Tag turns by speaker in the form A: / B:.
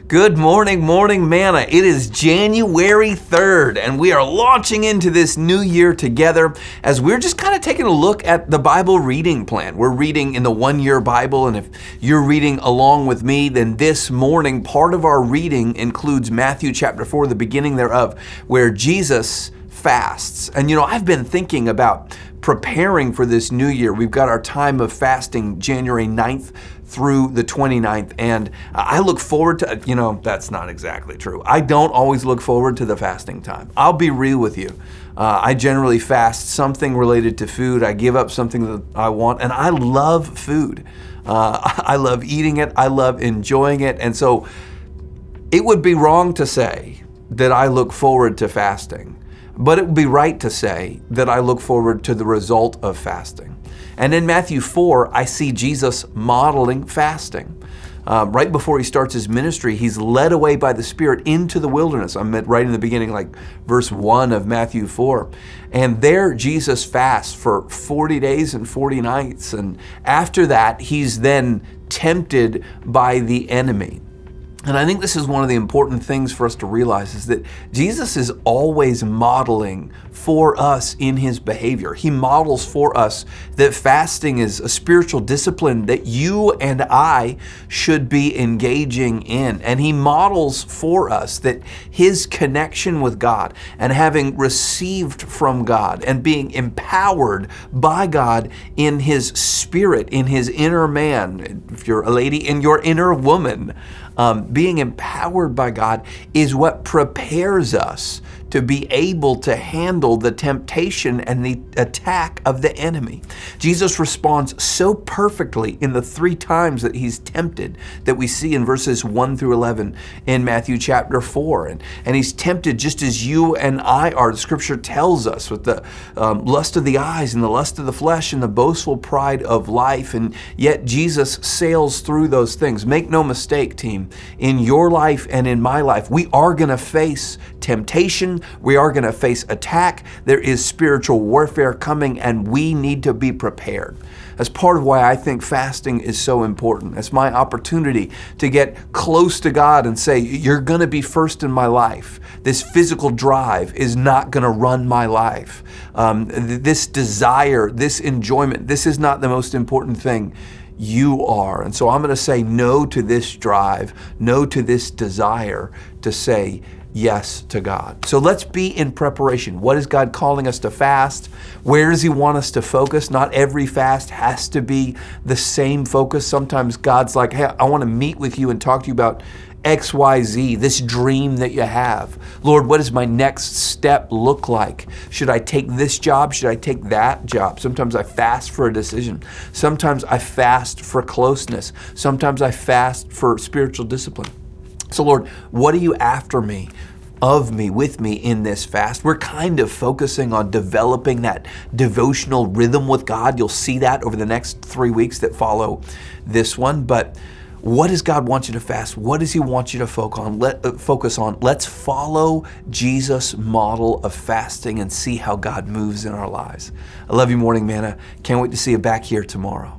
A: Good morning, Morning Manna. It is January 3rd, and we are launching into this new year together as we're just kind of taking a look at the Bible reading plan. We're reading in the one-year Bible, and if you're reading along with me, then this morning, part of our reading includes Matthew chapter 4, the beginning thereof, where Jesus fasts. And I've been thinking about preparing for this new year. We've got our time of fasting January 9th through the 29th. And I look forward to, that's not exactly true. I don't always look forward to the fasting time. I'll be real with you. I generally fast something related to food. I give up something that I want, and I love food. I love eating it. I love enjoying it. And so it would be wrong to say that I look forward to fasting, but it would be right to say that I look forward to the result of fasting. And in Matthew 4, I see Jesus modeling fasting. Right before he starts his ministry, he's led away by the Spirit into the wilderness. I'm right in the beginning, like verse 1 of Matthew 4. And there Jesus fasts for 40 days and 40 nights. And after that, he's then tempted by the enemy. And I think this is one of the important things for us to realize is that Jesus is always modeling for us in his behavior. He models for us that fasting is a spiritual discipline that you and I should be engaging in. And he models for us that his connection with God and having received from God and being empowered by God in his spirit, in his inner man, if you're a lady, in your inner woman, being empowered by God is what prepares us to be able to handle the temptation and the attack of the enemy. Jesus responds so perfectly in the 3 times that he's tempted that we see in verses 1 through 11 in Matthew chapter 4. And he's tempted just as you and I are. The scripture tells us with the lust of the eyes and the lust of the flesh and the boastful pride of life. And yet Jesus sails through those things. Make no mistake, team, in your life and in my life, we are going to face temptation. We are going to face attack. There is spiritual warfare coming, and we need to be prepared. That's part of why I think fasting is so important. It's my opportunity to get close to God and say, you're going to be first in my life. This physical drive is not going to run my life. This desire, this enjoyment, this is not the most important thing. You are. And so I'm going to say no to this drive, no to this desire to say yes to God. So let's be in preparation. What is God calling us to fast? Where does he want us to focus? Not every fast has to be the same focus. Sometimes God's like, hey, I want to meet with you and talk to you about XYZ, this dream that you have. Lord, what does my next step look like? Should I take this job? Should I take that job? Sometimes I fast for a decision. Sometimes I fast for closeness. Sometimes I fast for spiritual discipline. So Lord, what are you after me, of me, with me in this fast? We're kind of focusing on developing that devotional rhythm with God. You'll see that over the next 3 weeks that follow this one. But what does God want you to fast? What does he want you to focus on? Let's follow Jesus' model of fasting and see how God moves in our lives. I love you, Morning Manna. Can't wait to see you back here tomorrow.